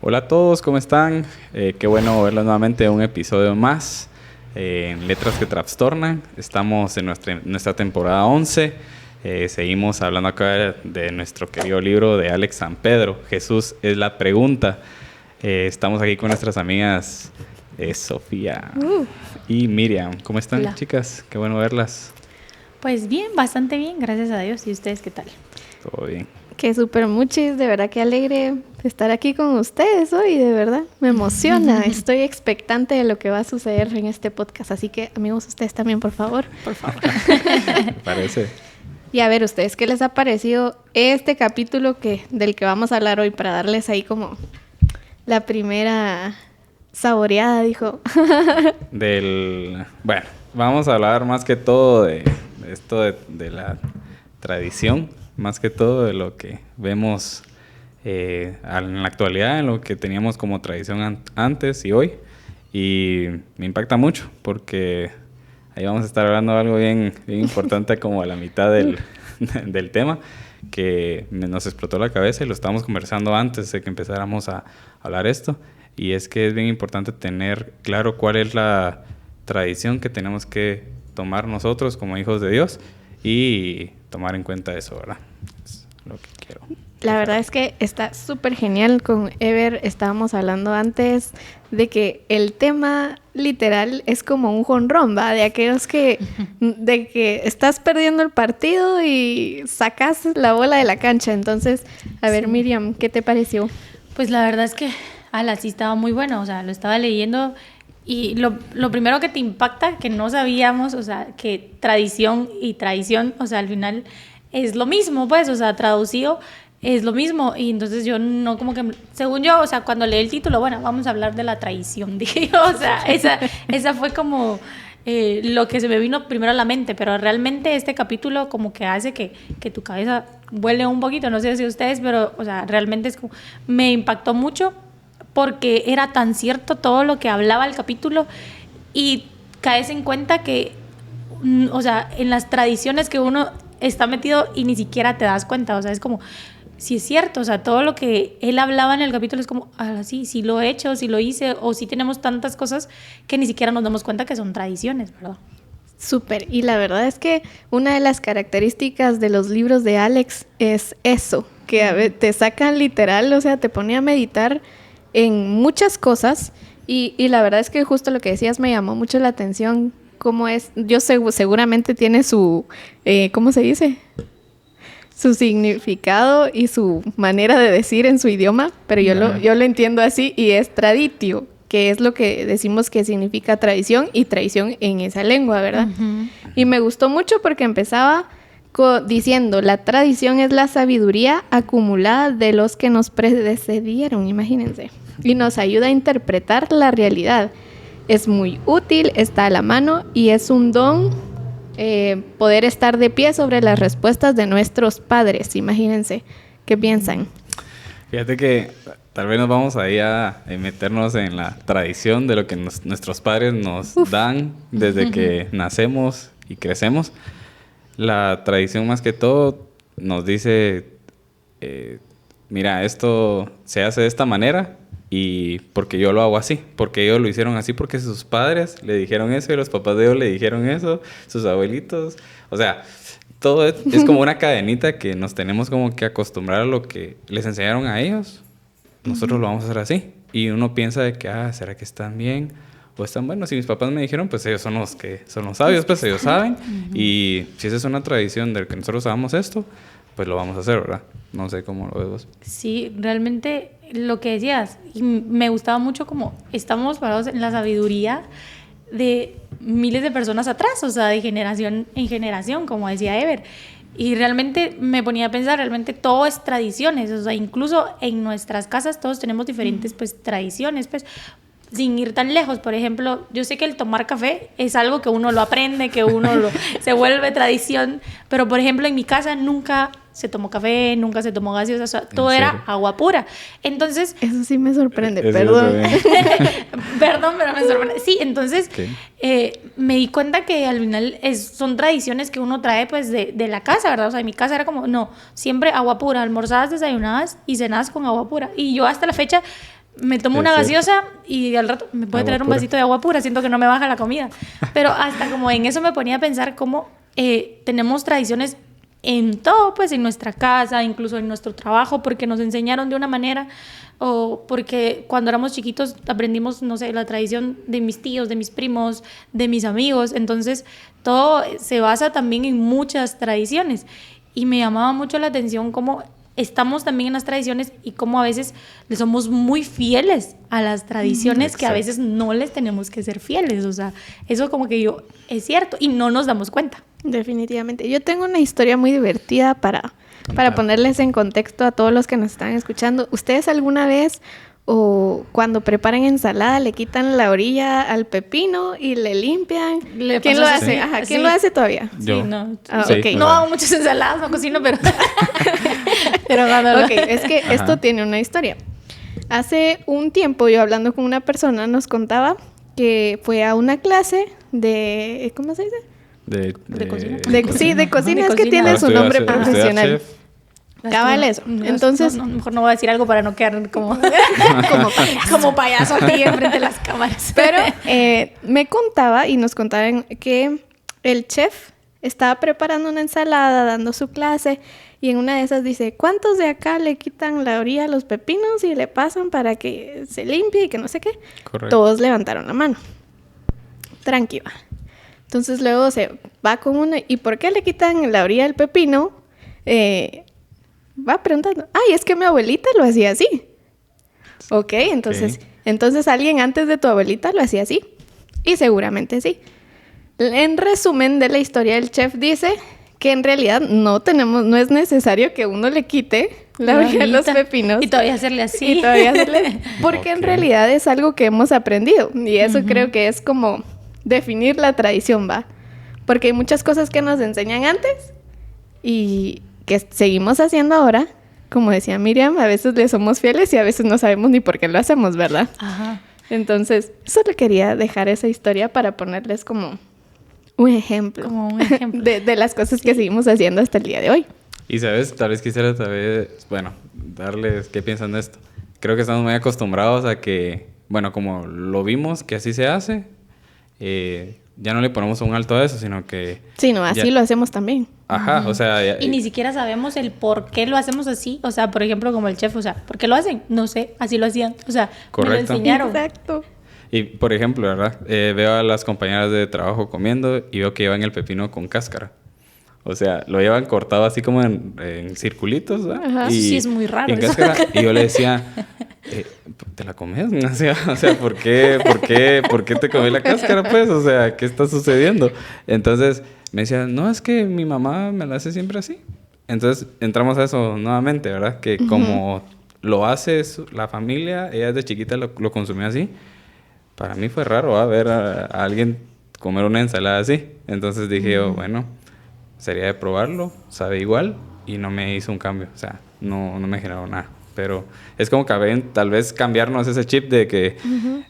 Hola a todos, ¿cómo están? Qué bueno verlos nuevamente en un episodio más en Letras que Trastornan. Estamos en nuestra temporada 11. Seguimos hablando acá de nuestro querido libro de Alex San Pedro, Jesús es la pregunta. Estamos aquí con nuestras amigas Sofía y Miriam. ¿Cómo están, Hola. chicas? Qué bueno verlas. Pues bien, bastante bien, gracias a Dios. ¿Y ustedes qué tal? Todo bien. Que súper muchis, de verdad que alegre de estar aquí con ustedes hoy, de verdad, me emociona, estoy expectante de lo que va a suceder en este podcast, así que amigos, ustedes también, por favor. Por favor. Me parece. Y a ver, ustedes, ¿qué les ha parecido este capítulo del que vamos a hablar hoy para darles ahí como la primera saboreada, dijo? Bueno, vamos a hablar más que todo de esto de la tradición, más que todo de lo que vemos en la actualidad, en lo que teníamos como tradición antes y hoy. Y me impacta mucho porque ahí vamos a estar hablando de algo bien importante como a la mitad del tema, que nos explotó la cabeza y lo estábamos conversando antes de que empezáramos a hablar esto. Y es que es bien importante tener claro cuál es la tradición que tenemos que tomar nosotros como hijos de Dios y tomar en cuenta eso, ¿verdad? Es lo que quiero. La verdad es que está súper genial. Con Ever estábamos hablando antes de que el tema literal es como un jonrón, ¿va? De aquellos de que estás perdiendo el partido y sacas la bola de la cancha. Entonces, a ver, Sí. Miriam, ¿qué te pareció? Pues la verdad es que, sí estaba muy bueno, o sea, lo estaba leyendo y lo primero que te impacta, que no sabíamos, o sea, que tradición y traición, o sea, al final es lo mismo, pues, o sea, traducido es lo mismo. Y entonces yo no como que, según yo, o sea, cuando leí el título, bueno, vamos a hablar de la traición, dije yo, o sea, esa fue como lo que se me vino primero a la mente, pero realmente este capítulo como que hace que tu cabeza vuele un poquito, no sé si ustedes, pero, o sea, realmente es como, me impactó mucho porque era tan cierto todo lo que hablaba el capítulo y caes en cuenta que, o sea, en las tradiciones que uno está metido y ni siquiera te das cuenta, o sea, es como, sí es cierto, o sea, todo lo que él hablaba en el capítulo es como, sí lo he hecho, sí lo hice, o sí tenemos tantas cosas que ni siquiera nos damos cuenta que son tradiciones, ¿verdad? Súper. Y la verdad es que una de las características de los libros de Alex es eso, que te sacan literal, o sea, te pone a meditar en muchas cosas y la verdad es que justo lo que decías me llamó mucho la atención, cómo es, yo seguramente tiene su, ¿cómo se dice? Su significado y su manera de decir en su idioma, pero yo lo entiendo así y es traditio, que es lo que decimos que significa tradición y traición en esa lengua, ¿verdad? Uh-huh. Y me gustó mucho porque empezaba diciendo, la tradición es la sabiduría acumulada de los que nos precedieron, imagínense, y nos ayuda a interpretar la realidad. Es muy útil, está a la mano y es un don poder estar de pie sobre las respuestas de nuestros padres, imagínense. ¿Qué piensan? Fíjate que tal vez nos vamos ahí a meternos en la tradición de lo que nuestros padres nos dan desde que nacemos y crecemos. La tradición más que todo nos dice, mira, esto se hace de esta manera y porque yo lo hago así, porque ellos lo hicieron así, porque sus padres le dijeron eso y los papás de ellos le dijeron eso, sus abuelitos. O sea, todo es como una cadenita que nos tenemos como que acostumbrar a lo que les enseñaron a ellos. Nosotros lo vamos a hacer así. Y uno piensa de que, ¿será que están bien? O están buenos. Si mis papás me dijeron, pues ellos son los que son los sabios, pues ellos saben. Y si esa es una tradición de que nosotros hagamos esto, pues lo vamos a hacer, ¿verdad? No sé cómo lo ves vos. Sí, realmente lo que decías, y me gustaba mucho como estamos parados en la sabiduría de miles de personas atrás, o sea, de generación en generación, como decía Ever. Y realmente me ponía a pensar, realmente todo es tradiciones, o sea, incluso en nuestras casas todos tenemos diferentes pues tradiciones, pues sin ir tan lejos. Por ejemplo, yo sé que el tomar café es algo que uno lo aprende, que uno se vuelve tradición, pero por ejemplo en mi casa nunca se tomó café, nunca se tomó gaseosa, o sea, todo era agua pura. Entonces... Eso sí me sorprende, Eso perdón. Perdón, pero me sorprende. Sí, entonces me di cuenta que al final son tradiciones que uno trae pues de la casa, ¿verdad? O sea, en mi casa era como, no, siempre agua pura, almorzadas, desayunadas y cenadas con agua pura. Y yo hasta la fecha me tomo una gaseosa y al rato me puede traer un vasito de agua pura, siento que no me baja la comida. Pero hasta como en eso me ponía a pensar cómo tenemos tradiciones en todo, pues en nuestra casa, incluso en nuestro trabajo, porque nos enseñaron de una manera, o porque cuando éramos chiquitos aprendimos, no sé, la tradición de mis tíos, de mis primos, de mis amigos. Entonces todo se basa también en muchas tradiciones, y me llamaba mucho la atención cómo estamos también en las tradiciones y cómo a veces le somos muy fieles a las tradiciones, que a veces no les tenemos que ser fieles. O sea, eso como que es cierto y no nos damos cuenta. Definitivamente. Yo tengo una historia muy divertida para ponerles en contexto a todos los que nos están escuchando. ¿Ustedes alguna vez o cuando preparan ensalada le quitan la orilla al pepino y le limpian? ¿Quién lo hace? Ajá, ¿quién lo hace todavía? Yo. Sí, no. Sí, okay. No hago muchas ensaladas, no cocino, pero... pero cuando Ok, es que esto tiene una historia. Hace un tiempo yo hablando con una persona nos contaba que fue a una clase de... ¿Cómo se dice? De cocina. Sí, de cocina, es que cocina. tiene su nombre Estudiar profesional. chef. Cabal eso. Entonces... mejor no voy a decir algo para no quedar como payaso aquí enfrente de las cámaras. Pero me contaba y nos contaban que el chef estaba preparando una ensalada, dando su clase, y en una de esas dice, ¿cuántos de acá le quitan la orilla a los pepinos y le pasan para que se limpie y que no sé qué? Correcto. Todos levantaron la mano. Tranquila. Entonces luego se va con uno, ¿y por qué le quitan la orilla al pepino? Va preguntando, ay, es que mi abuelita lo hacía así. Ok, entonces alguien antes de tu abuelita lo hacía así. Y seguramente sí. En resumen de la historia, el chef dice que en realidad no es necesario que uno le quite la orilla a los pepinos. Y todavía hacerle así. Porque en realidad es algo que hemos aprendido. Y eso creo que es como definir la tradición, ¿va? Porque hay muchas cosas que nos enseñan antes y que seguimos haciendo ahora. Como decía Miriam, a veces le somos fieles y a veces no sabemos ni por qué lo hacemos, ¿verdad? Ajá. Entonces, solo quería dejar esa historia para ponerles como un ejemplo, de las cosas que seguimos haciendo hasta el día de hoy. Y sabes, tal vez quisiera darles qué piensan de esto. Creo que estamos muy acostumbrados a que, bueno, como lo vimos que así se hace, ya no le ponemos un alto a eso, sino que... Sí, no, así lo hacemos también. Ajá, o sea... Y ni siquiera sabemos el por qué lo hacemos así. O sea, por ejemplo, como el chef, o sea, ¿por qué lo hacen? No sé, así lo hacían. O sea, correcto. Me lo enseñaron. Exacto. Y, por ejemplo, ¿verdad? Veo a las compañeras de trabajo comiendo y veo que llevan el pepino con cáscara. O sea, lo llevan cortado así como en circulitos, ¿verdad? Ajá. Y, sí, es muy raro. Y, cáscara, y yo le decía, ¿te la comes? O sea, ¿por qué te comes la cáscara, pues? O sea, ¿qué está sucediendo? Entonces, me decía, no, es que mi mamá me la hace siempre así. Entonces, entramos a eso nuevamente, ¿verdad? Que como lo hace la familia, ella desde chiquita lo consumió así. Para mí fue raro ver a alguien comer una ensalada así. Entonces dije yo, bueno, sería de probarlo, sabe igual, y no me hizo un cambio. O sea, no me generó nada. Pero es como que tal vez cambiarnos ese chip de que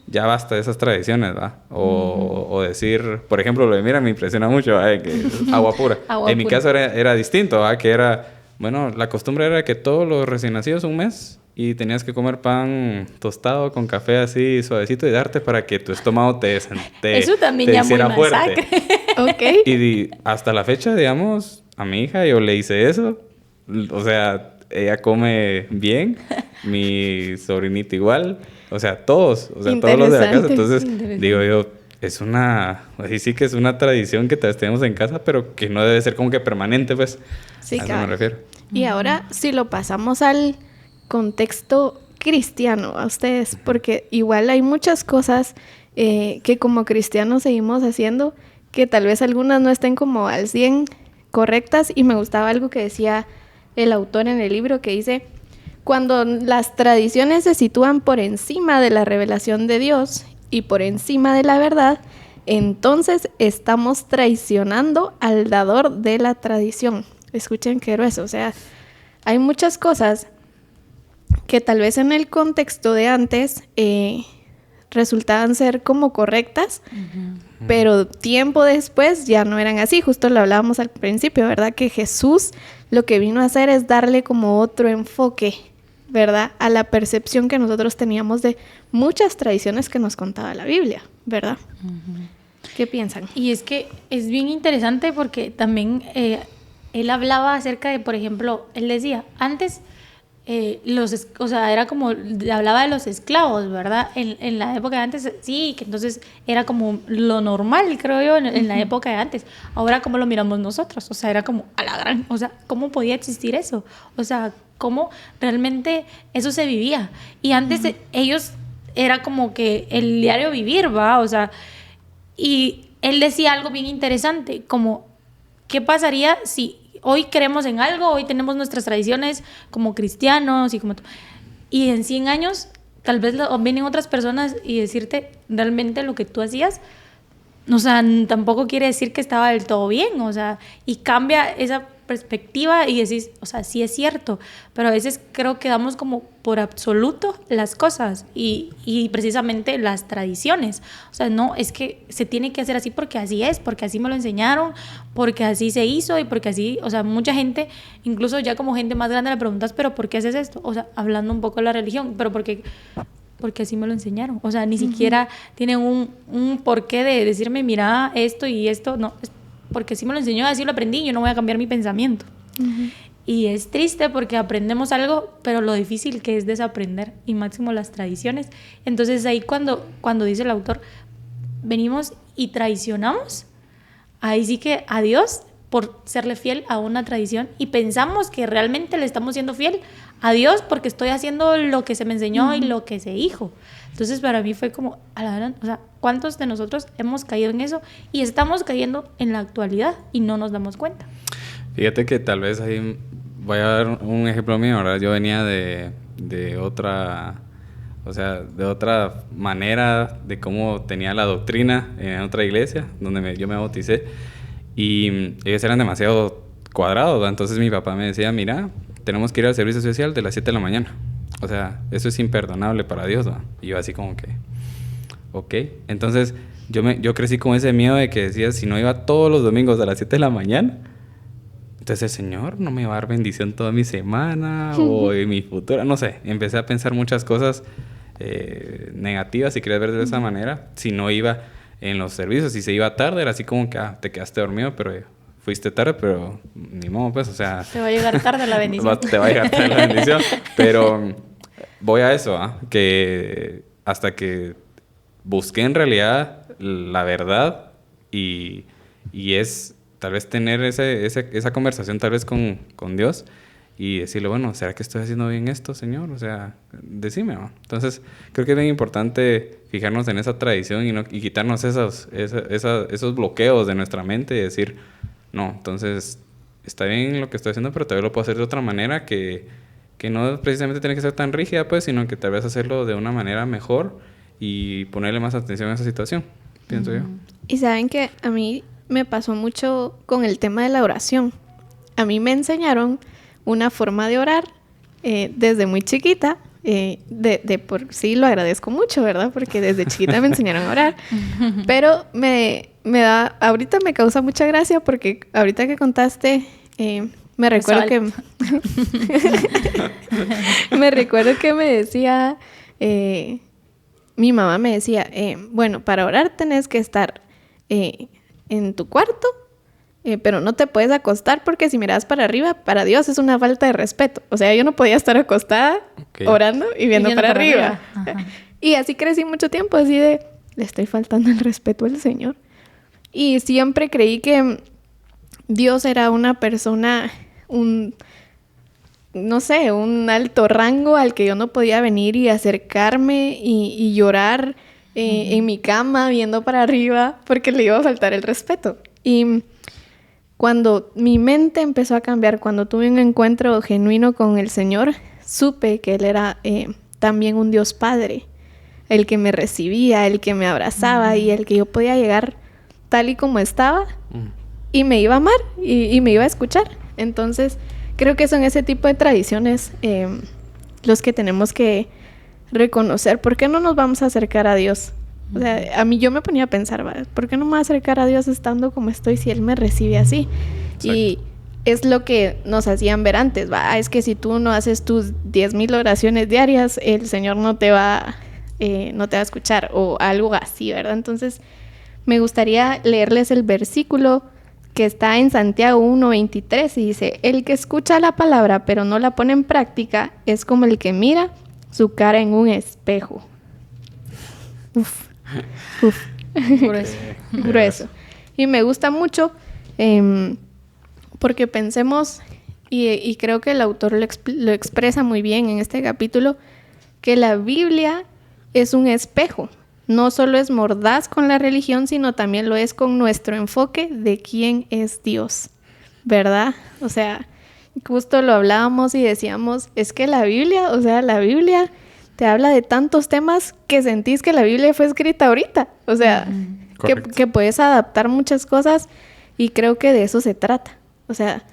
ya basta de esas tradiciones, ¿va? O decir, por ejemplo, lo de Mira me impresiona mucho, ¿va? Que es agua pura. Mi caso era distinto, ¿va? Que era, bueno, la costumbre era que todos los recién nacidos un mes y tenías que comer pan tostado con café así suavecito y darte para que tu estómago te eso también ya muy masacre. Okay. Y hasta la fecha, digamos, a mi hija yo le hice eso. O sea, ella come bien, mi sobrinita igual, o sea, todos los de la casa. Entonces, digo yo, sí que es una tradición que tenemos en casa, pero que no debe ser como que permanente, pues. Sí, a eso me refiero. Y ahora, si lo pasamos al contexto cristiano a ustedes, porque igual hay muchas cosas que como cristianos seguimos haciendo, que tal vez algunas no estén como al 100 correctas, y me gustaba algo que decía el autor en el libro, que dice, cuando las tradiciones se sitúan por encima de la revelación de Dios y por encima de la verdad, entonces estamos traicionando al dador de la tradición. Escuchen qué grueso, o sea, hay muchas cosas que tal vez en el contexto de antes resultaban ser como correctas, pero tiempo después ya no eran así. Justo lo hablábamos al principio, ¿verdad? Que Jesús lo que vino a hacer es darle como otro enfoque ¿verdad?, a la percepción que nosotros teníamos de muchas tradiciones que nos contaba la Biblia, ¿verdad? Uh-huh. ¿Qué piensan? Y es que es bien interesante porque también él hablaba acerca de, por ejemplo, él decía, antes, era como, hablaba de los esclavos, ¿verdad? En la época de antes, sí, que entonces era como lo normal, creo yo, en la época de antes. Ahora, ¿cómo lo miramos nosotros? O sea, era como a la gran, o sea, ¿cómo podía existir eso? O sea, ¿cómo realmente eso se vivía? Y antes ellos, era como que el diario vivir, ¿va? O sea, y él decía algo bien interesante, como, ¿qué pasaría si hoy creemos en algo, hoy tenemos nuestras tradiciones como cristianos y en 100 años tal vez vienen otras personas y decirte realmente lo que tú hacías, o sea, tampoco quiere decir que estaba del todo bien, o sea, y cambia esa perspectiva y decís, o sea, sí es cierto, pero a veces creo que damos como por absoluto las cosas y precisamente las tradiciones, o sea, no, es que se tiene que hacer así porque así es, porque así me lo enseñaron, porque así se hizo y porque así, o sea, mucha gente, incluso ya como gente más grande le preguntas, pero ¿por qué haces esto? O sea, hablando un poco de la religión, pero porque así me lo enseñaron, o sea, ni siquiera tienen un porqué de decirme, mira, esto y esto, no, es porque así me lo enseñó, así lo aprendí, yo no voy a cambiar mi pensamiento. Uh-huh. Y es triste porque aprendemos algo, pero lo difícil que es desaprender, y máximo las tradiciones. Entonces ahí cuando dice el autor, venimos y traicionamos, ahí sí que a Dios por serle fiel a una tradición, y pensamos que realmente le estamos siendo fiel a Dios porque estoy haciendo lo que se me enseñó y lo que se dijo. Entonces para mí fue como, o sea, ¿cuántos de nosotros hemos caído en eso y estamos cayendo en la actualidad y no nos damos cuenta? Fíjate que tal vez ahí voy a dar un ejemplo mío, ¿verdad? Yo venía de otra, o sea, de otra manera de cómo tenía la doctrina en otra iglesia donde yo me bauticé, y ellos eran demasiado cuadrados, ¿verdad? Entonces mi papá me decía, mira, tenemos que ir al servicio social de las 7 de la mañana. O sea, eso es imperdonable para Dios, ¿verdad? Y yo así como que, ok. Entonces yo crecí con ese miedo de que decía, si no iba todos los domingos a las 7 de la mañana, entonces el Señor no me va a dar bendición toda mi semana o en mi futuro, no sé. Empecé a pensar muchas cosas negativas, si quieres ver de esa manera, si no iba en los servicios. Si se iba tarde, era así como que te quedaste dormido, pero fuiste tarde, pero ni modo, pues, o sea... Te va a llegar tarde la bendición. Te va a llegar tarde la bendición, pero voy a eso, que hasta que busqué en realidad la verdad y es tal vez tener esa conversación tal vez con Dios y decirle, bueno, ¿será que estoy haciendo bien esto, Señor? O sea, decime, ¿no? Entonces, creo que es bien importante fijarnos en esa tradición y quitarnos esos bloqueos de nuestra mente y decir, no, entonces está bien lo que estoy haciendo, pero tal vez lo puedo hacer de otra manera que no precisamente tiene que ser tan rígida, pues, sino que tal vez hacerlo de una manera mejor y ponerle más atención a esa situación, pienso yo. Y saben que a mí me pasó mucho con el tema de la oración. A mí me enseñaron una forma de orar desde muy chiquita. De por sí lo agradezco mucho, ¿verdad? Porque desde chiquita me enseñaron a orar. Pero ahorita me causa mucha gracia porque ahorita que contaste, me recuerdo que me decía, mi mamá me decía, bueno, para orar tenés que estar en tu cuarto, pero no te puedes acostar porque si miras para arriba, para Dios es una falta de respeto. O sea, yo no podía estar acostada orando y viendo para arriba. Y así crecí mucho tiempo, así de, le estoy faltando el respeto al Señor. Y siempre creí que Dios era una persona, un alto rango al que yo no podía venir y acercarme y llorar en mi cama viendo para arriba porque le iba a faltar el respeto. Y cuando mi mente empezó a cambiar, cuando tuve un encuentro genuino con el Señor, supe que Él era también un Dios Padre, el que me recibía, el que me abrazaba y el que yo podía llegar tal y como estaba y me iba a amar y me iba a escuchar. Entonces, creo que son ese tipo de tradiciones los que tenemos que reconocer. ¿Por qué no nos vamos a acercar a Dios? O sea, a mí yo me ponía a pensar, ¿por qué no me voy a acercar a Dios estando como estoy si Él me recibe así? Exacto. Y es lo que nos hacían ver antes, ¿va? Es que si tú no haces tus 10,000 oraciones diarias, el Señor no te va a escuchar, o algo así, ¿verdad? Entonces, me gustaría leerles el versículo que está en Santiago 1:23 y dice: el que escucha la palabra pero no la pone en práctica es como el que mira su cara en un espejo. Uf. Grueso. Grueso. Y me gusta mucho porque pensemos, y creo que el autor lo expresa muy bien en este capítulo, que la Biblia es un espejo. No solo es mordaz con la religión, sino también lo es con nuestro enfoque de quién es Dios, ¿verdad? O sea, justo lo hablábamos y decíamos, es que la Biblia te habla de tantos temas que sentís que la Biblia fue escrita ahorita. O sea, que puedes adaptar muchas cosas, y creo que de eso se trata. O sea,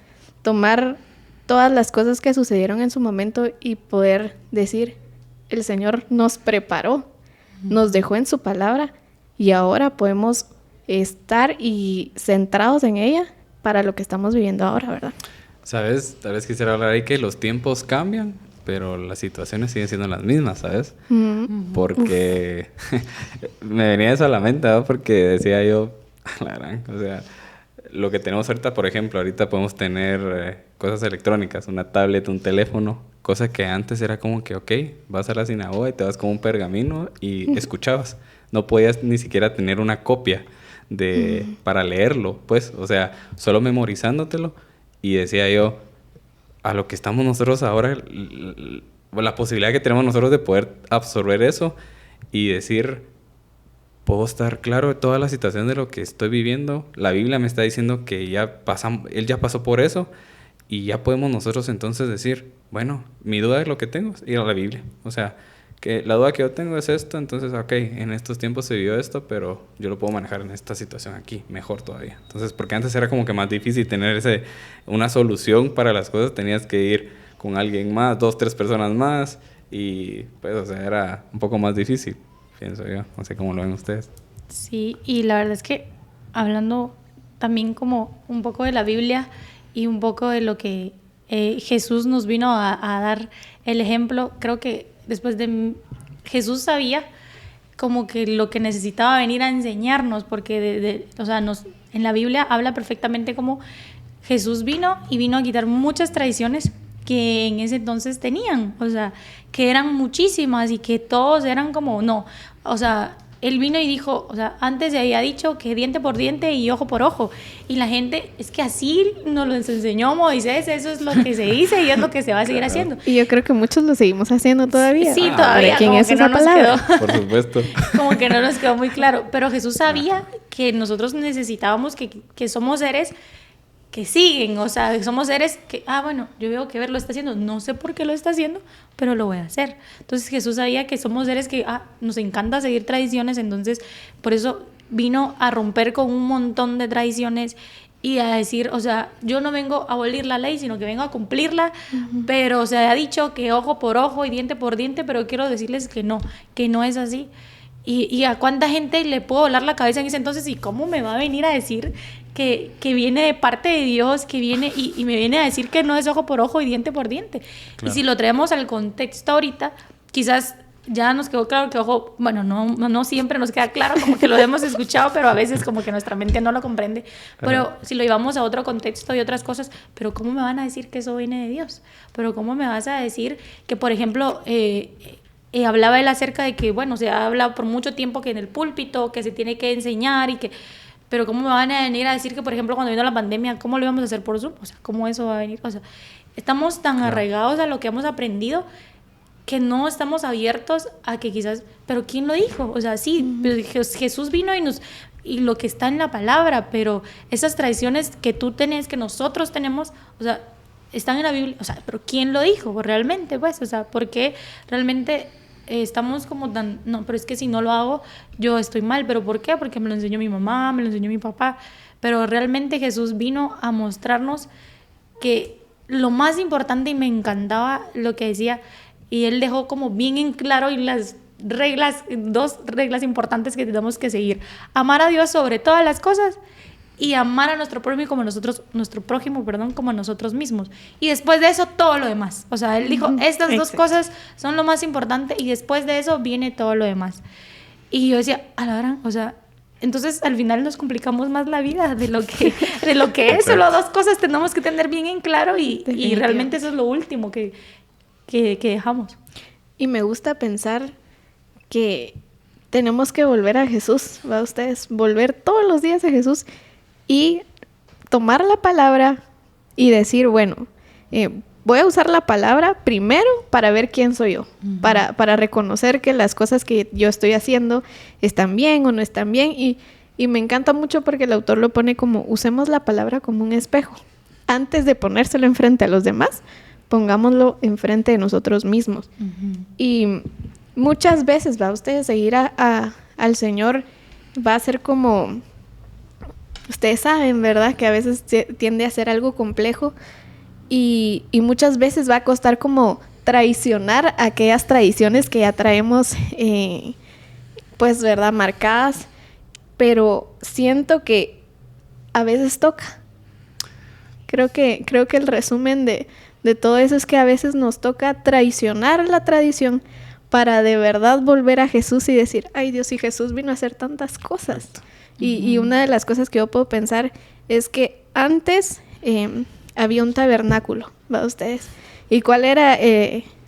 tomar todas las cosas que sucedieron en su momento y poder decir, el Señor nos preparó, nos dejó en su palabra, y ahora podemos estar y centrados en ella para lo que estamos viviendo ahora, ¿verdad? ¿Sabes? Tal vez quisiera hablar ahí que los tiempos cambian, pero las situaciones siguen siendo las mismas, ¿sabes? Porque me venía eso a la mente, ¿no? Porque decía yo, la gran, o sea, lo que tenemos ahorita, por ejemplo, ahorita podemos tener cosas electrónicas, una tablet, un teléfono, cosa que antes era como que, ok, vas a la sinagoga y te vas con un pergamino y escuchabas. No podías ni siquiera tener una copia para leerlo, pues, o sea, solo memorizándotelo. Y decía yo, a lo que estamos nosotros ahora, la posibilidad que tenemos nosotros de poder absorber eso y decir, puedo estar claro de toda la situación de lo que estoy viviendo. La Biblia me está diciendo que él ya pasó por eso, y ya podemos nosotros entonces decir, bueno, mi duda es lo que tengo, es ir a la Biblia. O sea, que la duda que yo tengo es esto, entonces, ok, en estos tiempos se vivió esto, pero yo lo puedo manejar en esta situación aquí, mejor todavía. Entonces, porque antes era como que más difícil tener una solución para las cosas, tenías que ir con alguien más, 2, 3 personas más, y pues, o sea, era un poco más difícil, pienso yo. No sé cómo lo ven ustedes. Sí, y la verdad es que hablando también como un poco de la Biblia y un poco de lo que Jesús nos vino a dar el ejemplo, creo que después de Jesús sabía como que lo que necesitaba venir a enseñarnos, porque o sea, en la Biblia habla perfectamente como Jesús vino a quitar muchas tradiciones que en ese entonces tenían, o sea, que eran muchísimas y que todos eran como, no, o sea, él vino y dijo, o sea, antes se había dicho que diente por diente y ojo por ojo, y la gente, es que así nos lo enseñó Moisés, eso es lo que se dice y es lo que se va a seguir haciendo. Y yo creo que muchos lo seguimos haciendo todavía. Sí, todavía. ¿Quién es esa palabra? Por supuesto. Como que no nos quedó muy claro, pero Jesús sabía que nosotros necesitábamos que somos seres que siguen, o sea, somos seres que, bueno, yo veo que lo está haciendo, no sé por qué lo está haciendo, pero lo voy a hacer. Entonces Jesús sabía que somos seres que nos encanta seguir tradiciones, entonces por eso vino a romper con un montón de tradiciones y a decir, o sea, yo no vengo a abolir la ley, sino que vengo a cumplirla, pero se ha dicho que ojo por ojo y diente por diente, pero quiero decirles que no es así. Y a cuánta gente le puedo volar la cabeza en ese entonces, y cómo me va a venir a decir que viene de parte de Dios, que viene y me viene a decir que no es ojo por ojo y diente por diente. Claro. Y si lo traemos al contexto ahorita, quizás ya nos quedó claro que ojo, bueno, no siempre nos queda claro, como que lo hemos escuchado, pero a veces como que nuestra mente no lo comprende. Pero si lo llevamos a otro contexto y otras cosas, pero ¿cómo me van a decir que eso viene de Dios? Pero ¿cómo me vas a decir que, por ejemplo, hablaba él acerca de que, bueno, se ha hablado por mucho tiempo que en el púlpito, que se tiene que enseñar y que... Pero ¿cómo me van a venir a decir que, por ejemplo, cuando vino la pandemia, cómo lo íbamos a hacer por Zoom? O sea, ¿cómo eso va a venir? O sea, estamos tan arraigados a lo que hemos aprendido que no estamos abiertos a que quizás... ¿Pero quién lo dijo? O sea, sí, Jesús vino y lo que está en la palabra, pero esas tradiciones que tú tenés, que nosotros tenemos, o sea, están en la Biblia. O sea, ¿pero quién lo dijo realmente? Pues, o sea, ¿por qué realmente... estamos como tan, no, pero es que si no lo hago yo estoy mal? ¿Pero por qué? Porque me lo enseñó mi mamá, me lo enseñó mi papá, pero realmente Jesús vino a mostrarnos que lo más importante, y me encantaba lo que decía, y él dejó como bien en claro y las reglas, 2 reglas importantes que tenemos que seguir: amar a Dios sobre todas las cosas y amar a nuestro prójimo como nosotros mismos. Y después de eso, todo lo demás. O sea, él dijo, estas dos cosas son lo más importante y después de eso viene todo lo demás. Y yo decía, a la gran, o sea, entonces al final nos complicamos más la vida de lo que es. Solo dos cosas tenemos que tener bien en claro y realmente eso es lo último que dejamos. Y me gusta pensar que tenemos que volver a Jesús, ¿va ustedes? Volver todos los días a Jesús y tomar la palabra y decir, bueno, voy a usar la palabra primero para ver quién soy yo, para reconocer que las cosas que yo estoy haciendo están bien o no están bien. Y me encanta mucho porque el autor lo pone como, usemos la palabra como un espejo. Antes de ponérselo enfrente a los demás, pongámoslo enfrente de nosotros mismos. Y muchas veces, va ustedes seguir al Señor, va a ser como, ustedes saben, ¿verdad? Que a veces tiende a ser algo complejo y muchas veces va a costar como traicionar aquellas tradiciones que ya traemos, pues, ¿verdad? Marcadas, pero siento que a veces toca. Creo que el resumen de todo eso es que a veces nos toca traicionar la tradición para de verdad volver a Jesús y decir, ay Dios, y Jesús vino a hacer tantas cosas. Y una de las cosas que yo puedo pensar es que antes había un tabernáculo, ¿va ustedes? ¿Y cuál era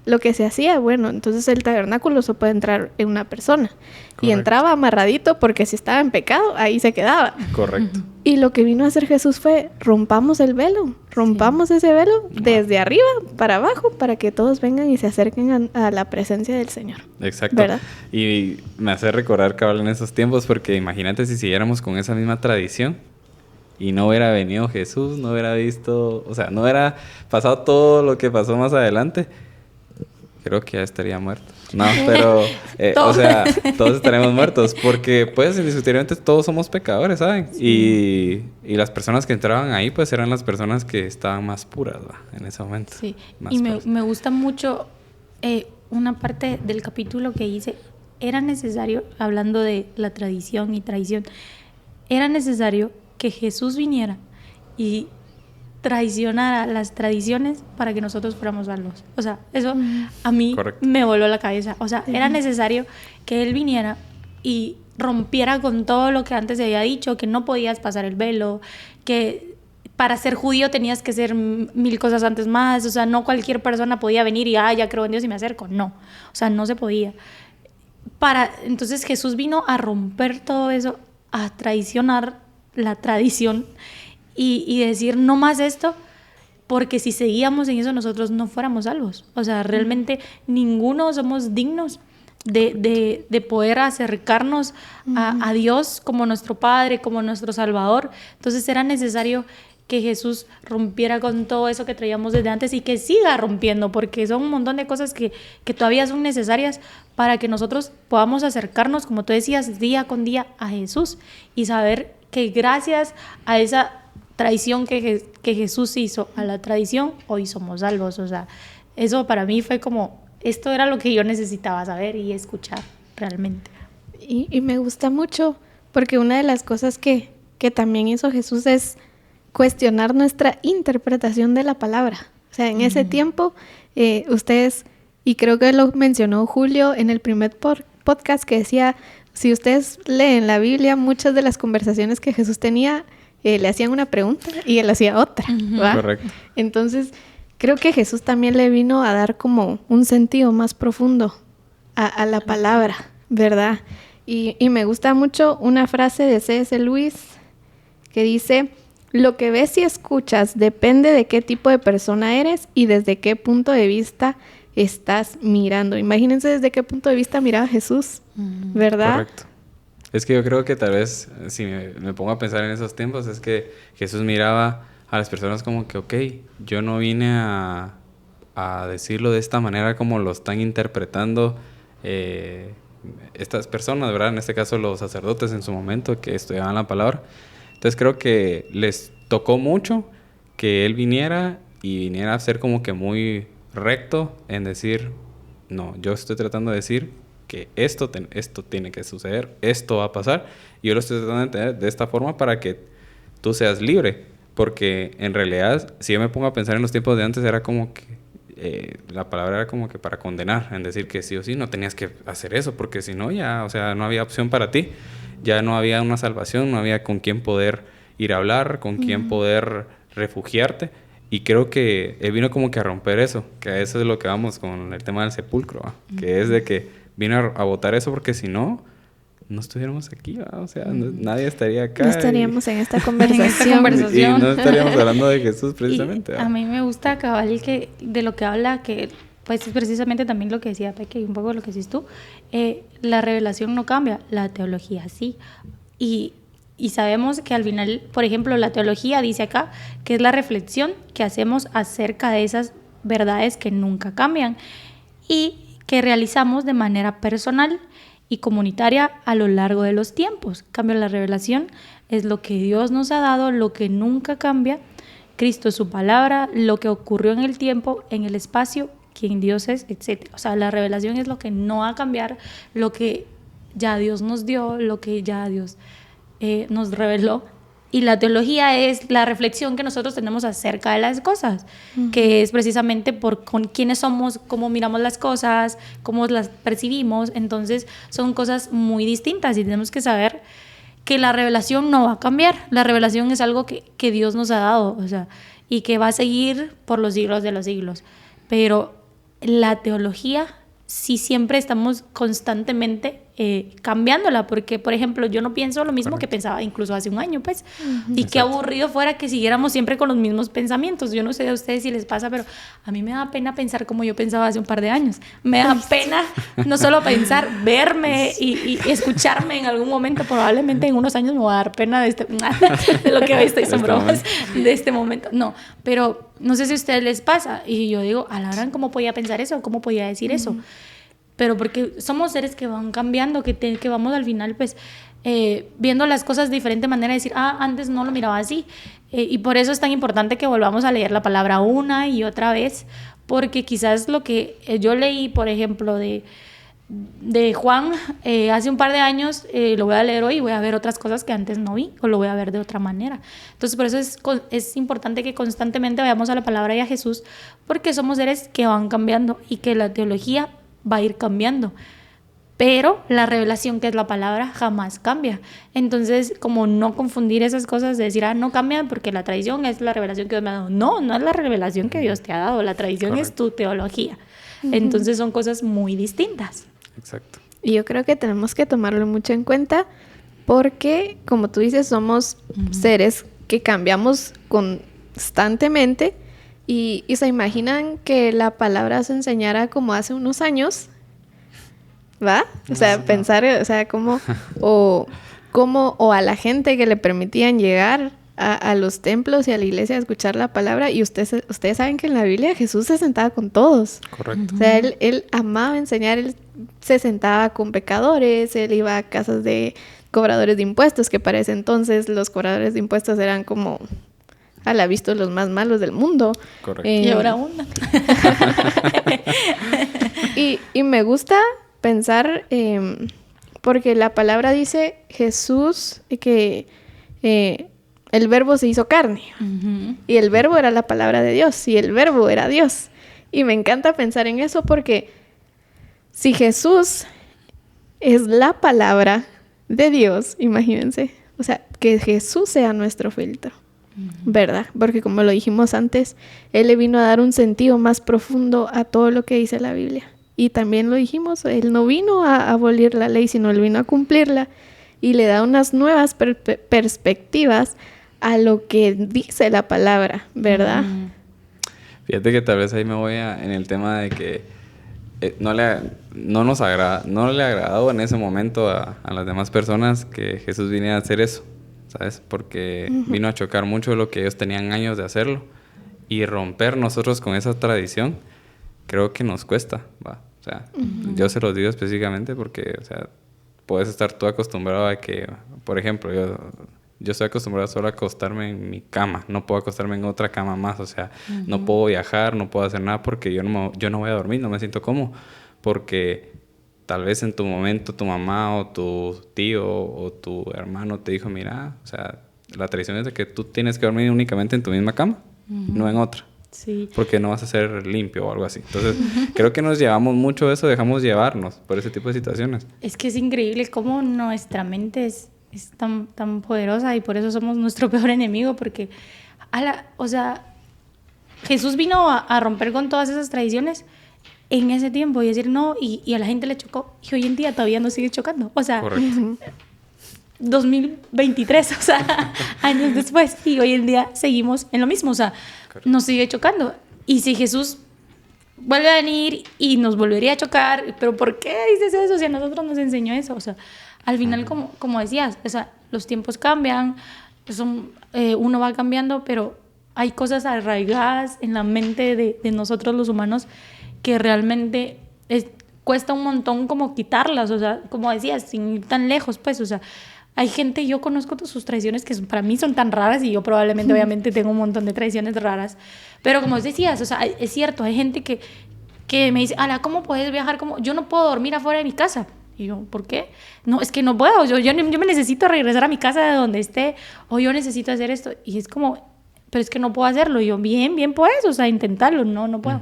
lo que se hacía? Bueno, entonces el tabernáculo solo puede entrar en una persona. Correcto. Y entraba amarradito porque si estaba en pecado, ahí se quedaba. Correcto. Y lo que vino a hacer Jesús fue, rompamos el velo, rompamos ese velo desde arriba para abajo para que todos vengan y se acerquen a la presencia del Señor. Exacto. ¿Verdad? Y me hace recordar, cabal, en esos tiempos, porque imagínate si siguiéramos con esa misma tradición y no hubiera venido Jesús, no hubiera visto, o sea, no hubiera pasado todo lo que pasó más adelante, creo que ya estaría muerto. No, pero, o sea, todos estaremos muertos porque, pues, indiscutiblemente todos somos pecadores, ¿saben? Sí. Y las personas que entraban ahí, pues, eran las personas que estaban más puras, ¿va? En ese momento. Sí, y me gusta mucho una parte del capítulo que dice, era necesario, hablando de la tradición y traición, era necesario que Jesús viniera y traicionara las tradiciones para que nosotros fuéramos salvos. O sea, eso a mí Correcto. Me voló la cabeza. O sea, era necesario que Él viniera y rompiera con todo lo que antes se había dicho, que no podías pasar el velo, que para ser judío tenías que hacer 1000 cosas antes más. O sea, no cualquier persona podía venir y, ya creo en Dios y me acerco. No. O sea, no se podía. Entonces Jesús vino a romper todo eso, a traicionar la tradición y decir no más esto, porque si seguíamos en eso nosotros no fuéramos salvos. O sea, realmente ninguno somos dignos de poder acercarnos a Dios como nuestro Padre, como nuestro Salvador. Entonces era necesario que Jesús rompiera con todo eso que traíamos desde antes y que siga rompiendo, porque son un montón de cosas que todavía son necesarias para que nosotros podamos acercarnos, como tú decías, día con día a Jesús y saber que gracias a esa tradición que Jesús hizo, a la tradición, hoy somos salvos. O sea, eso para mí fue como, esto era lo que yo necesitaba saber y escuchar realmente. Y me gusta mucho, porque una de las cosas que también hizo Jesús es cuestionar nuestra interpretación de la palabra. O sea, en ese tiempo, ustedes, y creo que lo mencionó Julio en el primer podcast, que decía, si ustedes leen la Biblia, muchas de las conversaciones que Jesús tenía, le hacían una pregunta y él hacía otra, ¿va? Correcto. Entonces, creo que Jesús también le vino a dar como un sentido más profundo a la palabra, ¿verdad? Y me gusta mucho una frase de C.S. Lewis que dice, lo que ves y escuchas depende de qué tipo de persona eres y desde qué punto de vista estás mirando. Imagínense desde qué punto de vista miraba Jesús, ¿verdad? Correcto. Es que yo creo que tal vez, si me pongo a pensar en esos tiempos, es que Jesús miraba a las personas como que, ok, yo no vine a decirlo de esta manera como lo están interpretando estas personas, ¿verdad? En este caso los sacerdotes en su momento que estudiaban la palabra. Entonces creo que les tocó mucho que Él viniera a ser como que muy recto en decir, no, yo estoy tratando de decir que esto tiene que suceder, esto va a pasar, y yo lo estoy tratando de entender de esta forma para que tú seas libre. Porque en realidad, si yo me pongo a pensar en los tiempos de antes, era como que la palabra era como que para condenar, en decir que sí o sí no tenías que hacer eso, porque si no ya, o sea, no había opción para ti, ya no había una salvación, no había con quién poder ir a hablar, con quién poder refugiarte, y creo que él vino como que a romper eso, que eso es lo que vamos con el tema del sepulcro, ¿va? Que es de que vino a botar eso, porque si no, no estuviéramos aquí, ¿va? O sea, nadie estaría acá. No estaríamos en esta En conversación. esta conversación. Y no estaríamos hablando de Jesús precisamente. Y a mí me gusta cabal que de lo que habla, que pues es precisamente también lo que decía Peque y un poco lo que decís tú. La revelación no cambia, la teología sí. Y sabemos que al final, por ejemplo, la teología dice acá que es la reflexión que hacemos acerca de esas verdades que nunca cambian y que realizamos de manera personal y comunitaria a lo largo de los tiempos. En cambio, la revelación es lo que Dios nos ha dado, lo que nunca cambia. Cristo es su palabra, lo que ocurrió en el tiempo, en el espacio, quién Dios es, etc. O sea, la revelación es lo que no va a cambiar, lo que ya Dios nos dio, lo que ya Dios nos reveló. Y la teología es la reflexión que nosotros tenemos acerca de las cosas, que es precisamente por con quiénes somos, cómo miramos las cosas, cómo las percibimos. Entonces son cosas muy distintas y tenemos que saber que la revelación no va a cambiar. La revelación es algo que Dios nos ha dado, o sea, y que va a seguir por los siglos de los siglos. Pero la teología sí siempre estamos constantemente cambiándola, porque por ejemplo yo no pienso lo mismo que pensaba incluso hace un año, pues, y qué aburrido fuera que siguiéramos siempre con los mismos pensamientos. Yo no sé a ustedes si les pasa, pero a mí me da pena pensar como yo pensaba hace un par de años. Me da pena no solo pensar, verme y escucharme en algún momento. Probablemente en unos años me va a dar pena de lo que hoy estoy, son bromas, de este momento. No, pero no sé si a ustedes les pasa, y yo digo, a la gran, ¿cómo podía pensar eso? ¿Cómo podía decir eso? Pero porque somos seres que van cambiando, que vamos al final pues viendo las cosas de diferente manera, decir, antes no lo miraba así. Y por eso es tan importante que volvamos a leer la palabra una y otra vez, porque quizás lo que yo leí, por ejemplo, de Juan hace un par de años, lo voy a leer hoy y voy a ver otras cosas que antes no vi, o lo voy a ver de otra manera. Entonces por eso es importante que constantemente vayamos a la palabra y a Jesús, porque somos seres que van cambiando y que la teología va a ir cambiando, pero la revelación, que es la palabra, jamás cambia. Entonces, como no confundir esas cosas de decir, no cambia porque la tradición es la revelación que Dios me ha dado. No, no es la revelación que Dios te ha dado, la tradición Correcto. Es tu teología. Entonces son cosas muy distintas. Exacto. Y yo creo que tenemos que tomarlo mucho en cuenta porque, como tú dices, somos seres que cambiamos constantemente. Y se imaginan que la palabra se enseñara como hace unos años, ¿va? O sea, pensar, o sea, cómo o a la gente que le permitían llegar a los templos y a la iglesia a escuchar la palabra. Y ustedes saben que en la Biblia Jesús se sentaba con todos. Correcto. O sea, él amaba enseñar, él se sentaba con pecadores, él iba a casas de cobradores de impuestos, que para ese entonces los cobradores de impuestos eran como... a la vista los más malos del mundo. Correcto. Y ahora una. y me gusta pensar, porque la palabra dice Jesús, que el verbo se hizo carne. Y el verbo era la palabra de Dios. Y el verbo era Dios. Y me encanta pensar en eso porque si Jesús es la palabra de Dios, imagínense. O sea, que Jesús sea nuestro filtro. ¿Verdad? Porque como lo dijimos antes, Él le vino a dar un sentido más profundo a todo lo que dice la Biblia. Y también lo dijimos, Él no vino a abolir la ley, sino Él vino a cumplirla y le da unas nuevas perspectivas a lo que dice la palabra, ¿verdad? Fíjate que tal vez ahí me voy en el tema de que no le agradó en ese momento a las demás personas que Jesús viniera a hacer eso. ¿Sabes? Porque vino a chocar mucho de lo que ellos tenían años de hacerlo. Y romper nosotros con esa tradición, creo que nos cuesta, ¿va? O sea, yo se los digo específicamente porque, o sea, puedes estar tú acostumbrado a que, por ejemplo, yo estoy acostumbrado solo a acostarme en mi cama. No puedo acostarme en otra cama más. O sea, no puedo viajar, no puedo hacer nada porque yo no voy a dormir, no me siento cómodo. Porque... tal vez en tu momento tu mamá o tu tío o tu hermano te dijo, mira, o sea, La tradición es de que tú tienes que dormir únicamente en tu misma cama, no en otra. Sí. Porque no vas a ser limpio o algo así. Entonces, creo que nos llevamos mucho eso, dejamos llevarnos por ese tipo de situaciones. Es que es increíble cómo nuestra mente es tan poderosa y por eso somos nuestro peor enemigo, porque, o sea, Jesús vino a romper con todas esas tradiciones en ese tiempo y decir no, y a la gente le chocó, y hoy en día todavía nos sigue chocando. O sea, Correcto. 2023, o sea, años después, y hoy en día seguimos en lo mismo, o sea, Correcto. nos sigue chocando. Y si Jesús vuelve a venir y nos volvería a chocar, pero ¿por qué dices eso? O sea, a nosotros nos enseñó eso, o sea, al final, como decías, o sea, los tiempos cambian, uno va cambiando, pero hay cosas arraigadas en la mente de nosotros los humanos que realmente cuesta un montón como quitarlas, o sea, como decías, sin ir tan lejos, pues, o sea, hay gente, yo conozco sus tradiciones que para mí son tan raras y yo probablemente, obviamente, tengo un montón de tradiciones raras, pero como decías, o sea, es cierto, hay gente que me dice, Ala, ¿cómo puedes viajar? Yo no puedo dormir afuera de mi casa. Y yo, ¿por qué? No, es que no puedo, yo me necesito regresar a mi casa de donde esté, o yo necesito hacer esto, y es como, pero es que no puedo hacerlo. Y yo, bien puedes, o sea, intentarlo, no puedo.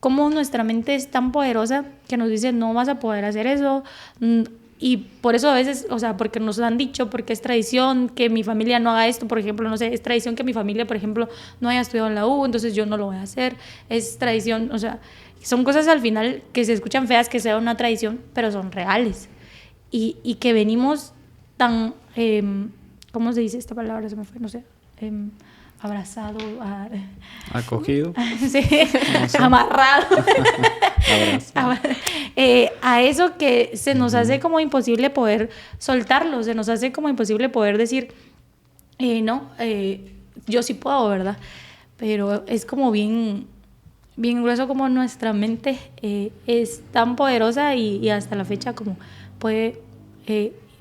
Cómo nuestra mente es tan poderosa que nos dice, no vas a poder hacer eso, y por eso a veces, o sea, porque nos han dicho, porque es tradición que mi familia no haga esto, por ejemplo, no sé, es tradición que mi familia, por ejemplo, no haya estudiado en la U, entonces yo no lo voy a hacer, es tradición, o sea, son cosas al final que se escuchan feas, que sea una tradición, pero son reales, y que venimos tan, ¿cómo se dice esta palabra? Se me fue, no sé, abrazado, Acogido. Sí, no sé. Amarrado. A eso que se nos hace como imposible poder soltarlo, se nos hace como imposible poder decir, yo sí puedo, ¿verdad? Pero es como bien grueso como nuestra mente es tan poderosa y hasta la fecha como puede...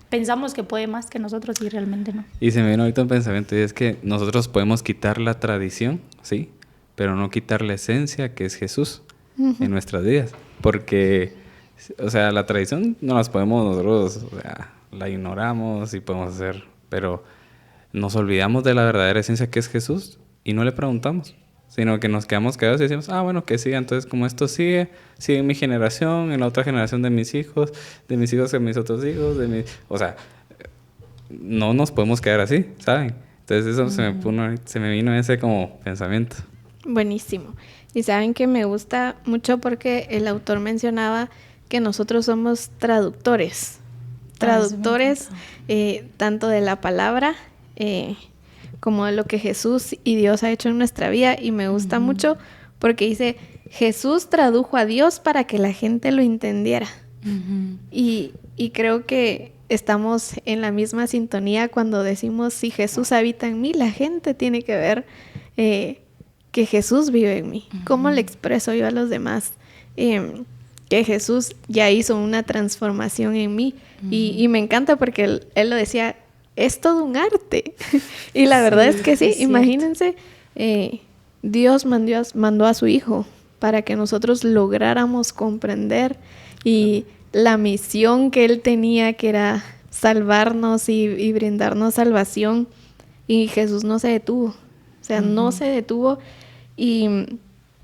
pensamos que puede más que nosotros y realmente no. Y se me vino ahorita un pensamiento y es que nosotros podemos quitar la tradición, sí, pero no quitar la esencia que es Jesús en nuestras vidas. Porque, o sea, la tradición no las podemos nosotros, o sea, la ignoramos y podemos hacer, pero nos olvidamos de la verdadera esencia que es Jesús y no le preguntamos, sino que nos quedamos callados y decimos, bueno, que siga, entonces como esto sigue en mi generación, en la otra generación de mis hijos en mis otros hijos, o sea, no nos podemos quedar así, ¿saben? Entonces eso se me vino ese como pensamiento. Buenísimo. Y saben que me gusta mucho porque el autor mencionaba que nosotros somos traductores, tanto de la palabra, como de lo que Jesús y Dios ha hecho en nuestra vida. Y me gusta mucho porque dice, Jesús tradujo a Dios para que la gente lo entendiera. Y creo que estamos en la misma sintonía cuando decimos, si Jesús habita en mí, la gente tiene que ver que Jesús vive en mí. ¿Cómo le expreso yo a los demás? Que Jesús ya hizo una transformación en mí. Y me encanta porque él lo decía, es todo un arte. Y la verdad es que sí, imagínense, Dios mandó a su Hijo para que nosotros lográramos comprender y la misión que Él tenía, que era salvarnos y brindarnos salvación. Y Jesús no se detuvo, o sea, no se detuvo. Y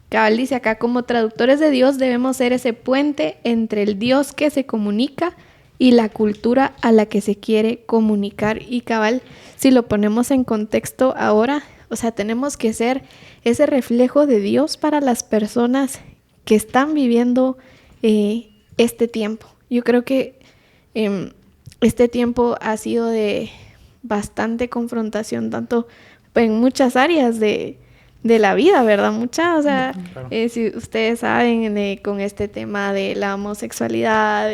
cabal dice acá, como traductores de Dios debemos ser ese puente entre el Dios que se comunica y la cultura a la que se quiere comunicar. Y cabal, si lo ponemos en contexto ahora, o sea, tenemos que ser ese reflejo de Dios para las personas que están viviendo este tiempo. Yo creo que este tiempo ha sido de bastante confrontación, tanto en muchas áreas de la vida, ¿verdad? Muchas, o sea, claro. Si ustedes saben, con este tema de la homosexualidad,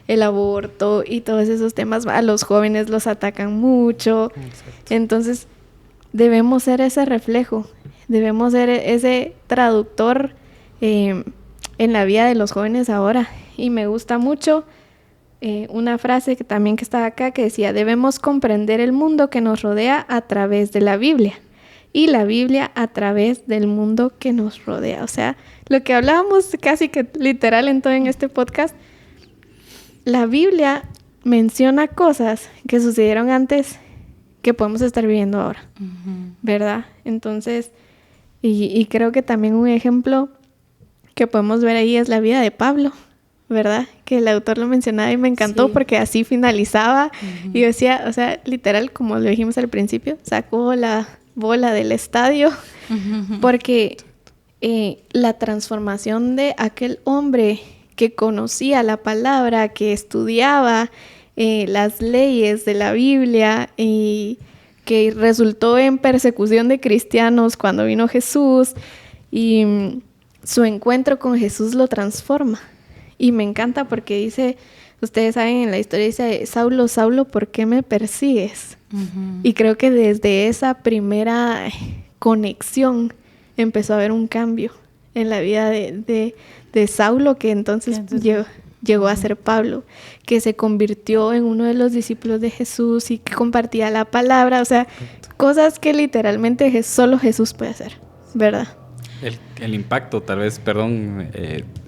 el aborto y todos esos temas, a los jóvenes los atacan mucho. Exacto. Entonces, debemos ser ese reflejo, debemos ser ese traductor en la vida de los jóvenes ahora. Y me gusta mucho una frase que está acá que decía, debemos comprender el mundo que nos rodea a través de la Biblia y la Biblia a través del mundo que nos rodea. O sea, lo que hablábamos casi que literal en todo en este podcast, la Biblia menciona cosas que sucedieron antes que podemos estar viviendo ahora, ¿verdad? Entonces, y creo que también un ejemplo que podemos ver ahí es la vida de Pablo, ¿verdad? Que el autor lo mencionaba y me encantó porque así finalizaba y decía, o sea, literal, como lo dijimos al principio, sacó la bola del estadio porque la transformación de aquel hombre que conocía la palabra, que estudiaba las leyes de la Biblia y que resultó en persecución de cristianos cuando vino Jesús y su encuentro con Jesús lo transforma. Y me encanta porque dice, ustedes saben en la historia dice, Saulo, Saulo, ¿por qué me persigues? Y creo que desde esa primera conexión empezó a haber un cambio en la vida de Saulo, que entonces llegó a ser Pablo, que se convirtió en uno de los discípulos de Jesús y que compartía la palabra, o sea, cosas que literalmente solo Jesús puede hacer, ¿verdad? El impacto, tal vez, perdón,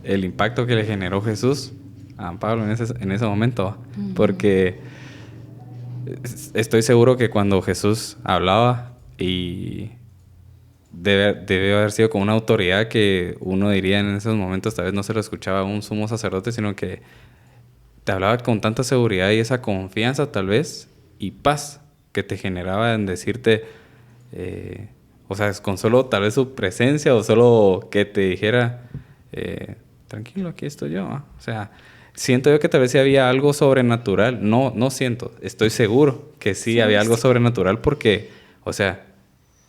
el impacto que le generó Jesús a Pablo en ese momento, porque estoy seguro que cuando Jesús hablaba y debe haber sido con una autoridad que uno diría en esos momentos, tal vez no se lo escuchaba a un sumo sacerdote, sino que te hablaba con tanta seguridad y esa confianza tal vez y paz que te generaba en decirte, o sea, con solo tal vez su presencia o solo que te dijera, tranquilo, aquí estoy yo. O sea, siento yo que tal vez sí había algo sobrenatural. No siento, estoy seguro que sí había algo sobrenatural porque, o sea,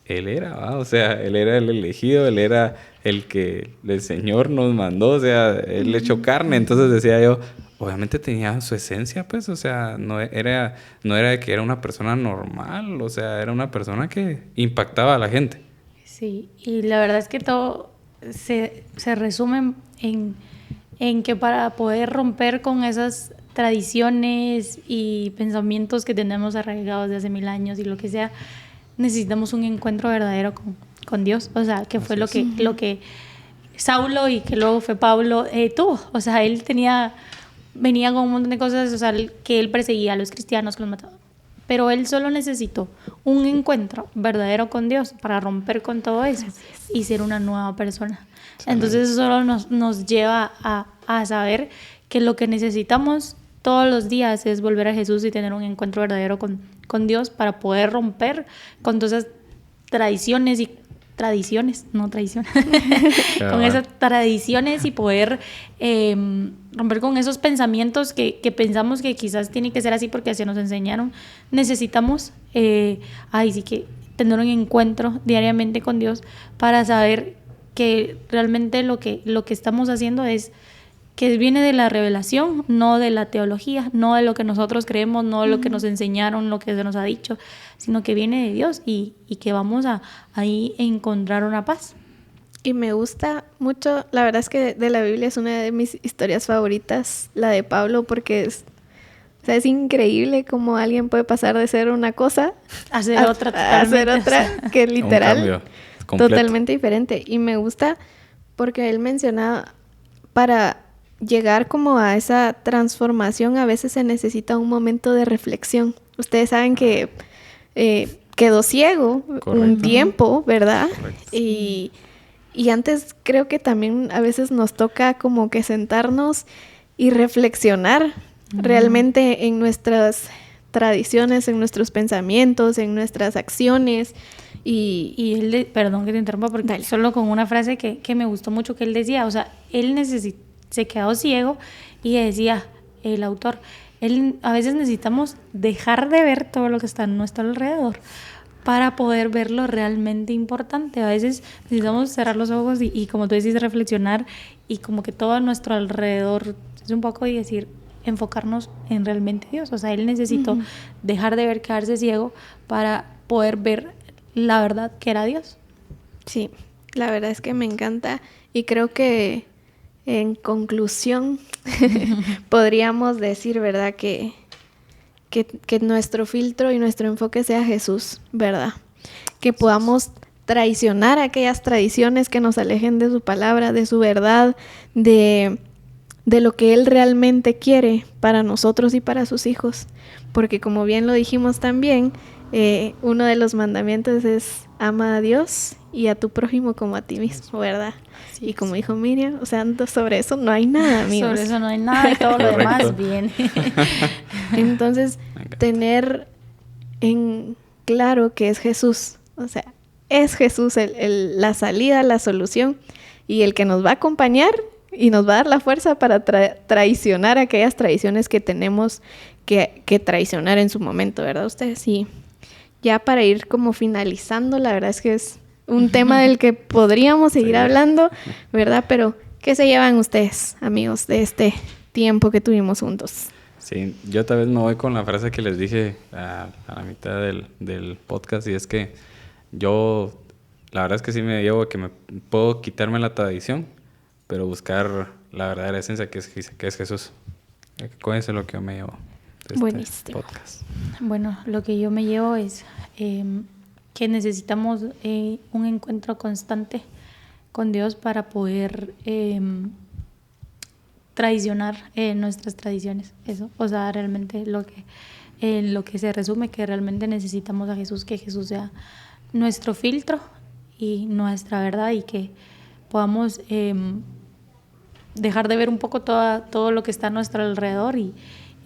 él era, o sea, él era el elegido, él era el que el Señor nos mandó, o sea, él echó carne. Entonces decía yo, obviamente tenía su esencia, pues, o sea, no era de que era una persona normal, o sea, era una persona que impactaba a la gente. Sí, y la verdad es que todo se resume en que para poder romper con esas tradiciones y pensamientos que tenemos arraigados de hace 1000 años y lo que sea, necesitamos un encuentro verdadero con Dios, o sea, que fue lo que Saulo y que luego fue Pablo tuvo, o sea, él venía con un montón de cosas, o sea, que él perseguía a los cristianos, que los mataba, pero él solo necesitó un encuentro verdadero con Dios para romper con todo eso y ser una nueva persona. Entonces eso solo nos lleva a saber que lo que necesitamos todos los días es volver a Jesús y tener un encuentro verdadero con Dios para poder romper con todas esas tradiciones, con esas tradiciones y poder romper con esos pensamientos que pensamos que quizás tiene que ser así porque así nos enseñaron. Necesitamos sí que tener un encuentro diariamente con Dios para saber que realmente lo que estamos haciendo es que viene de la revelación, no de la teología, no de lo que nosotros creemos, no de lo que nos enseñaron, lo que se nos ha dicho, sino que viene de Dios y que vamos a ahí encontrar una paz. Y me gusta mucho, la verdad es que de la Biblia es una de mis historias favoritas, la de Pablo, porque es increíble cómo alguien puede pasar de ser una cosa a hacer otra, que es literal, completo, totalmente diferente. Y me gusta porque él mencionaba, para llegar como a esa transformación a veces se necesita un momento de reflexión. Ustedes saben que quedó ciego un tiempo, ¿verdad? Y antes creo que también a veces nos toca como que sentarnos y reflexionar realmente en nuestras tradiciones, en nuestros pensamientos, en nuestras acciones. Y él, perdón que te interrumpa, porque solo con una frase que me gustó mucho que él decía, o sea, él se quedó ciego y decía el autor, a veces necesitamos dejar de ver todo lo que está a nuestro alrededor para poder ver lo realmente importante. A veces necesitamos cerrar los ojos y como tú decís, reflexionar y como que todo a nuestro alrededor es un poco y decir, enfocarnos en realmente Dios. O sea, él necesitó dejar de ver, quedarse ciego para poder ver la verdad que era Dios. Sí, la verdad es que me encanta y creo que en conclusión podríamos decir, ¿verdad? Que nuestro filtro y nuestro enfoque sea Jesús, ¿verdad? Que podamos traicionar aquellas tradiciones que nos alejen de su palabra, de su verdad, de lo que Él realmente quiere para nosotros y para sus hijos. Porque como bien lo dijimos también, uno de los mandamientos es ama a Dios y a tu prójimo como a ti mismo, ¿verdad? Así Y es. como dijo Miriam, o sea, sobre eso no hay nada, amigos. Sobre eso no hay nada y todo lo Correcto. demás viene. Entonces, Me encanta. tener en claro que es Jesús, o sea, es Jesús la salida, la solución y el que nos va a acompañar y nos va a dar la fuerza para traicionar aquellas tradiciones que tenemos que traicionar en su momento, ¿verdad ustedes? Y ya para ir como finalizando, la verdad es que es un tema del que podríamos seguir Sí. hablando, ¿verdad? Pero, ¿qué se llevan ustedes, amigos, de este tiempo que tuvimos juntos? Sí, yo tal vez me voy con la frase que les dije a la mitad del podcast y es que yo, la verdad es que sí me llevo que me puedo quitarme la tradición, pero buscar la verdadera esencia que es Jesús. Con eso es lo que yo me llevo de este Buenísimo. podcast. Bueno, lo que yo me llevo es que necesitamos un encuentro constante con Dios para poder traicionar nuestras tradiciones. Eso, o sea, realmente lo que se resume que realmente necesitamos a Jesús, que Jesús sea nuestro filtro y nuestra verdad y que podamos dejar de ver un poco todo lo que está a nuestro alrededor y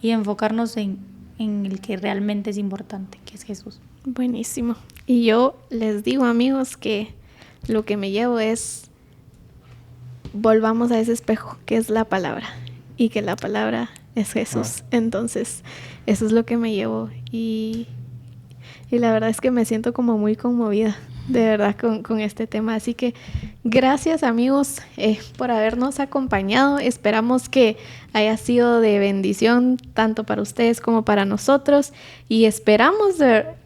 enfocarnos en el que realmente es importante, que es Jesús. Buenísimo. Y yo les digo, amigos, que lo que me llevo es volvamos a ese espejo que es la palabra y que la palabra es Jesús. Entonces, eso es lo que me llevo y la verdad es que me siento como muy conmovida, de verdad, con este tema. Así que gracias, amigos, por habernos acompañado. Esperamos que haya sido de bendición tanto para ustedes como para nosotros y esperamos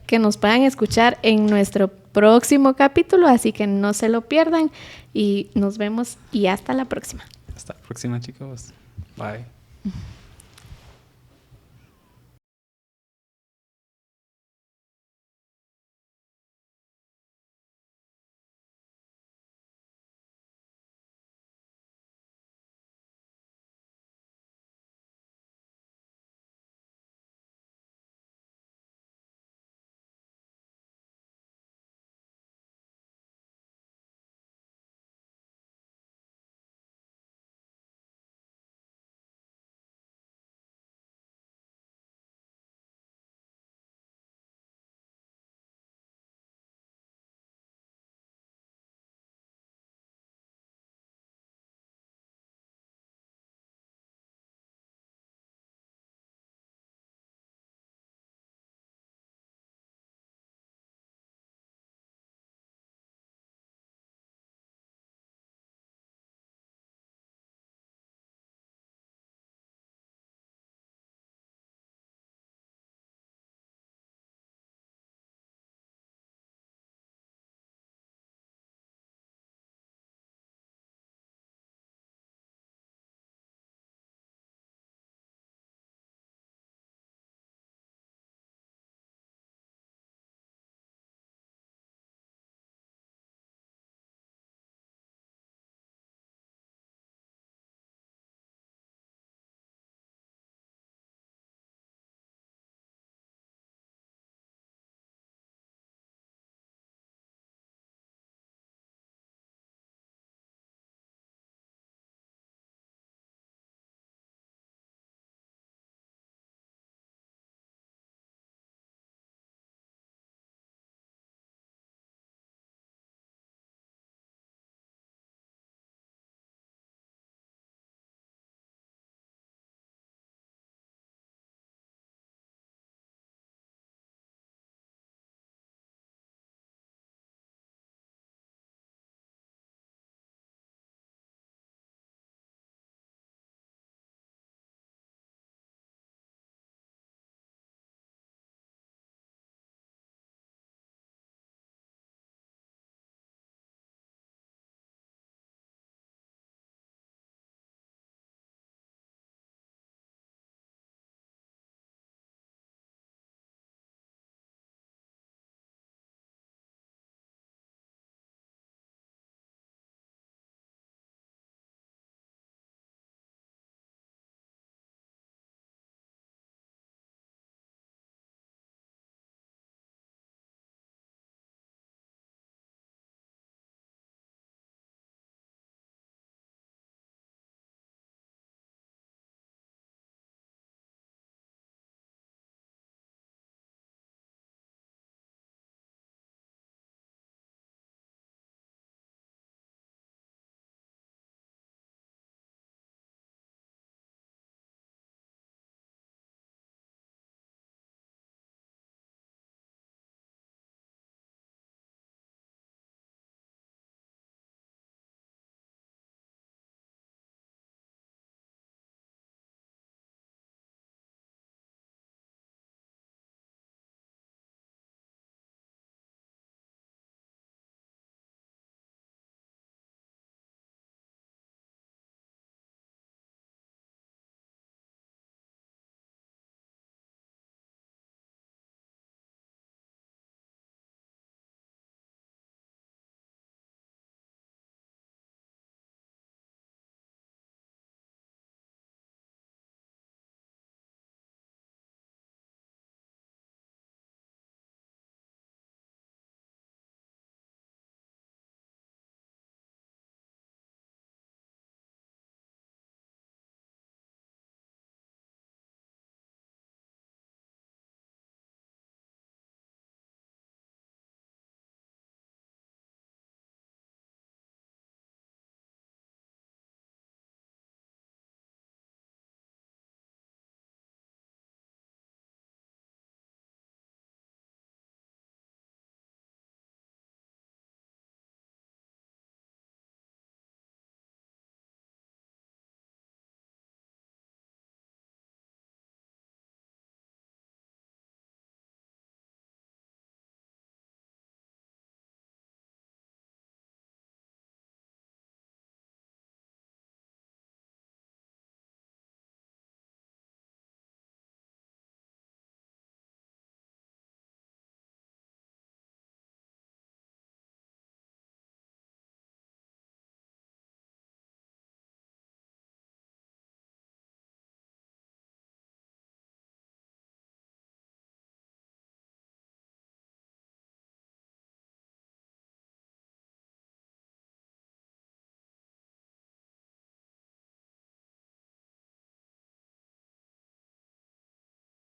que nos puedan escuchar en nuestro próximo capítulo, así que no se lo pierdan y nos vemos y hasta la próxima. Hasta la próxima, chicos. Bye.